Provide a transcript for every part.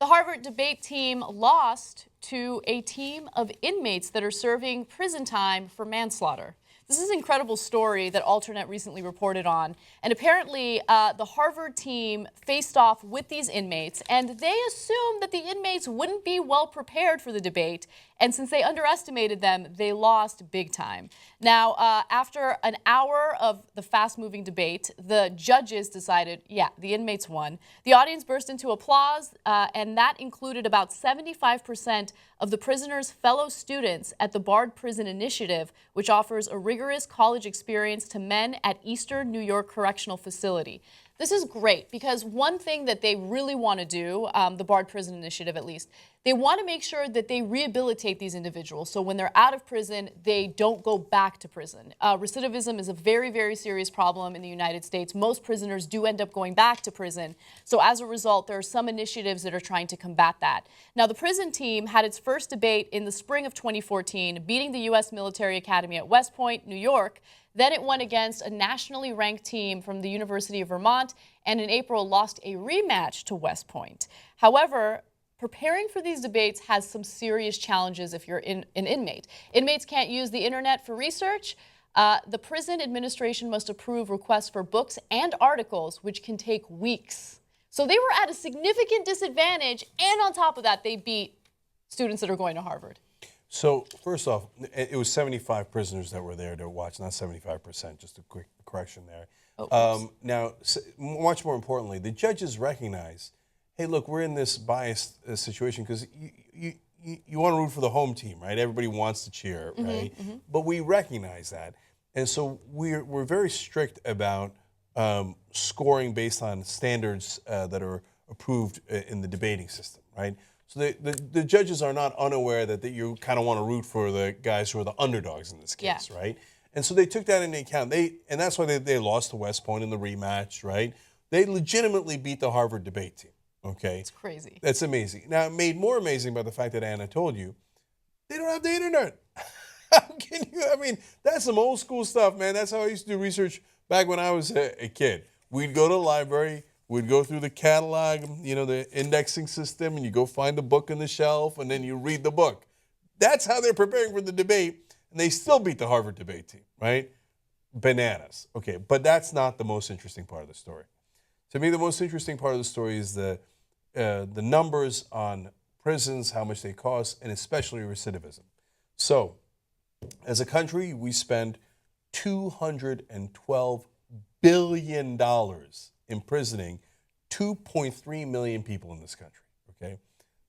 The Harvard debate team lost to a team of inmates that are serving prison time for manslaughter. This is an incredible story that Alternet recently reported on. And apparently, the Harvard team faced off with these inmates, and they assumed that the inmates wouldn't be well prepared for the debate. And since they underestimated them, they lost big time. Now, after an hour of the fast-moving debate, the judges decided, yeah, the inmates won. The audience burst into applause, and that included about 75% of the prisoners' fellow students at the Barred Prison Initiative, which offers a rigorous college experience to men at Eastern New York Correctional Facility. This is great because one thing that they really want to do, the Barred Prison Initiative at least, they want to make sure that they rehabilitate these individuals so when they're out of prison, they don't go back to prison. Recidivism is a very, very serious problem in the United States. Most prisoners do end up going back to prison. So as a result, there are some initiatives that are trying to combat that. Now, the prison team had its first debate in the spring of 2014, beating the U.S. Military Academy at West Point, New York. Then it went against a nationally ranked team from the University of Vermont, and in April lost a rematch to West Point. However, preparing for these debates has some serious challenges if you're an inmate. Inmates can't use the internet for research. The prison administration must approve requests for books and articles, which can take weeks. So they were at a significant disadvantage, and on top of that, they beat students that are going to Harvard. So, first off, it was 75 prisoners that were there to watch, not 75%, just a quick correction there. Now, much more importantly, the judges recognize, hey, look, we're in this biased situation because you want to root for the home team, right? Everybody wants to cheer, right? But we recognize that. And so we're very strict about scoring based on standards that are approved in the debating system, right? So the judges are not unaware that you kind of want to root for the guys who are the underdogs in this case, right? And so they took that into account. And that's why they lost to West Point in the rematch, right? They legitimately beat the Harvard debate team, okay? It's crazy. That's amazing. Now, made more amazing by the fact that Anna told you, they don't have the internet. How can you? I mean, that's some old school stuff, man. That's how I used to do research back when I was a kid. We'd go to the library. We'd go through the catalog, you know, the indexing system, and you go find the book on the shelf, and then you read the book. That's how they're preparing for the debate, and they still beat the Harvard debate team, right? Bananas. Okay, but that's not the most interesting part of the story. To me, the most interesting part of the story is the numbers on prisons, how much they cost, and especially recidivism. So, as a country, we spend $212 billion imprisoning 2.3 million people in this country, okay?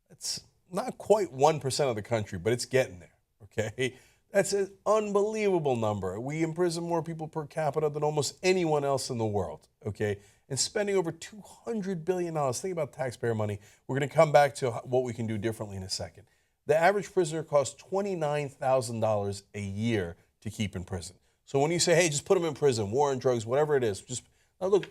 That's not quite 1% of the country, but it's getting there, okay? That's an unbelievable number. We imprison more people per capita than almost anyone else in the world, okay? And spending over $200 billion. Think about taxpayer money. We're going to come back to what we can do differently in a second. The average prisoner costs $29,000 a year to keep in prison. So when you say, hey, just put them in prison, war and drugs, whatever it is, just now look,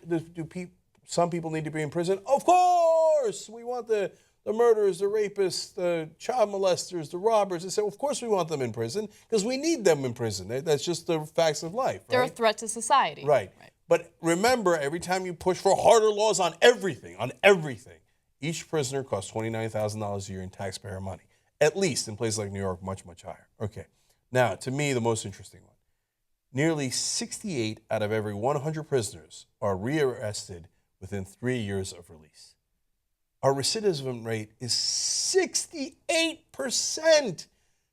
some people need to be in prison? Of course! We want the murderers, the rapists, the child molesters, the robbers. They say, of course we want them in prison because we need them in prison. That's just the facts of life. They're right? a threat to society. Right. But remember, every time you push for harder laws on everything, each prisoner costs $29,000 a year in taxpayer money. At least in places like New York, much, much higher. Okay. Now, to me, the most interesting one. Nearly 68 out of every 100 prisoners are rearrested within 3 years of release. Our recidivism rate is 68%.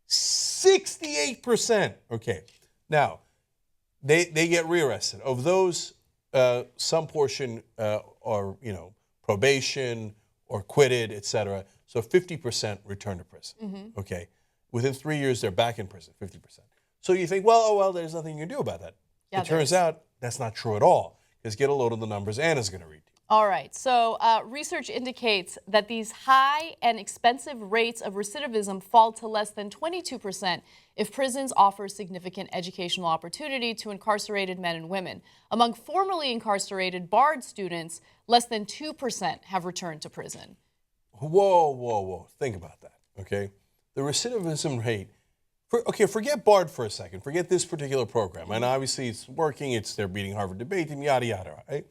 68%. Okay. Now, they get rearrested. Of those, some portion are, probation or acquitted, etc. So 50% return to prison. Okay. Within 3 years, they're back in prison, 50%. So you think, well, there's nothing you can do about that. Yeah, it turns out that's not true at all. Because get a load of the numbers Anna's going to read to you. All right. So research indicates that these high and expensive rates of recidivism fall to less than 22% if prisons offer significant educational opportunity to incarcerated men and women. Among formerly incarcerated barred students, less than 2% have returned to prison. Whoa. Think about that, okay? The recidivism rate, forget barred for a second. Forget this particular program. And obviously it's working. They're beating Harvard debate team, yada, yada, right?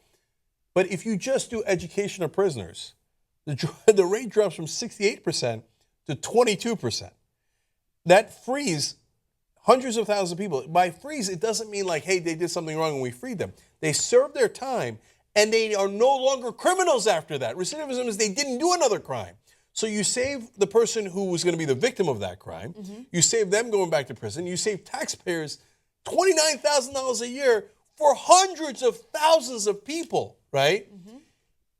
But if you just do education of prisoners, the rate drops from 68% to 22%. That frees hundreds of thousands of people. By freeze, it doesn't mean like, hey, they did something wrong and we freed them. They served their time and they are no longer criminals after that. Recidivism is they didn't do another crime. So you save the person who was going to be the victim of that crime. You save them going back to prison. You save taxpayers $29,000 a year for hundreds of thousands of people, right?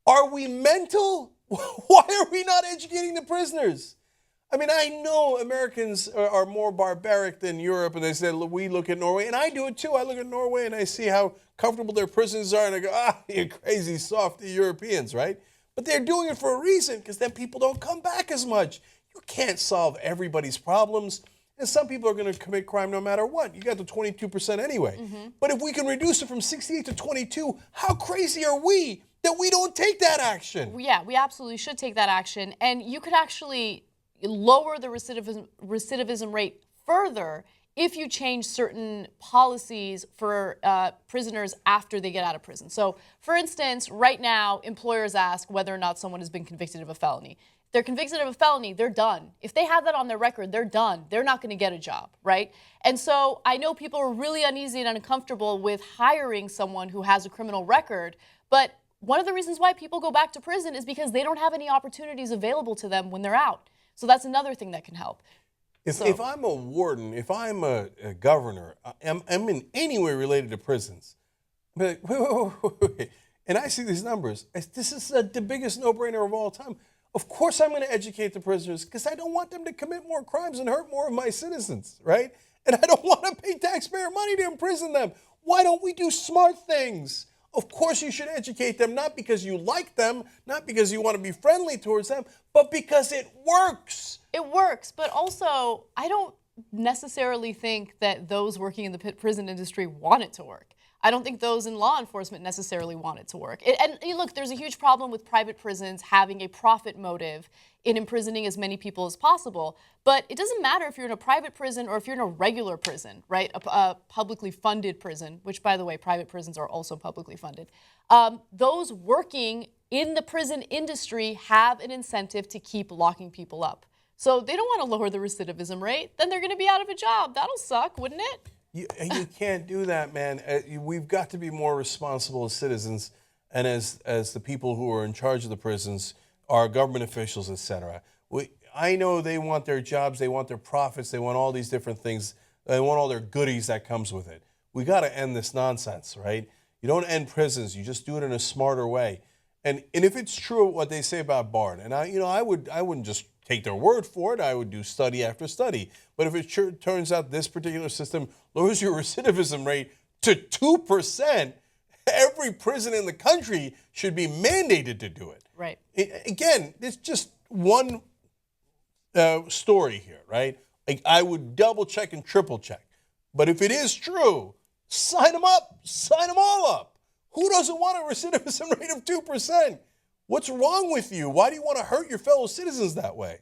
Are we mental? Why are we not educating the prisoners? I mean, I know Americans are more barbaric than Europe, and they say, we look at Norway, and I do it too. I look at Norway and I see how comfortable their prisons are, and I go, you crazy, softy Europeans, right? But they're doing it for a reason, because then people don't come back as much. You can't solve everybody's problems, and some people are going to commit crime no matter what. You got the 22% anyway. But if we can reduce it from 68 to 22, how crazy are we that we don't take that action? Yeah, we absolutely should take that action, and you could actually lower the recidivism rate further if you change certain policies for prisoners after they get out of prison. So, for instance, right now, employers ask whether or not someone has been convicted of a felony. If they're convicted of a felony, they're done. If they have that on their record, they're done. They're not going to get a job, right? And so I know people are really uneasy and uncomfortable with hiring someone who has a criminal record, but one of the reasons why people go back to prison is because they don't have any opportunities available to them when they're out. So that's another thing that can help. If I'm a warden, if I'm a governor, I'm in any way related to prisons, I'm like, wait. And I see these numbers. This is the biggest no-brainer of all time. Of course I'm going to educate the prisoners because I don't want them to commit more crimes and hurt more of my citizens, right? And I don't want to pay taxpayer money to imprison them. Why don't we do smart things? Of course you should educate them, not because you like them, not because you want to be friendly towards them, but because it works. It works, but also I don't necessarily think that those working in the prison industry want it to work. I don't think those in law enforcement necessarily want it to work. And look, there's a huge problem with private prisons having a profit motive in imprisoning as many people as possible. But it doesn't matter if you're in a private prison or if you're in a regular prison, right? A publicly funded prison, which, by the way, private prisons are also publicly funded. Those working in the prison industry have an incentive to keep locking people up. So they don't want to lower the recidivism rate. Then they're going to be out of a job. That'll suck, wouldn't it? You can't do that, man. We've got to be more responsible as citizens and as the people who are in charge of the prisons, our government officials, etc. I know they want their jobs, they want their profits, they want all these different things. They want all their goodies that comes with it. We got to end this nonsense, right? You don't end prisons. You just do it in a smarter way. And if it's true what they say about Bard, and I wouldn't just take their word for it. I would do study after study. But if it turns out this particular system lowers your recidivism rate to 2%, every prison in the country should be mandated to do it. Right. Again, it's just one story here, right? I would double check and triple check. But if it is true, sign them up. Sign them all up. Who doesn't want a recidivism rate of 2%? What's wrong with you? Why do you want to hurt your fellow citizens that way?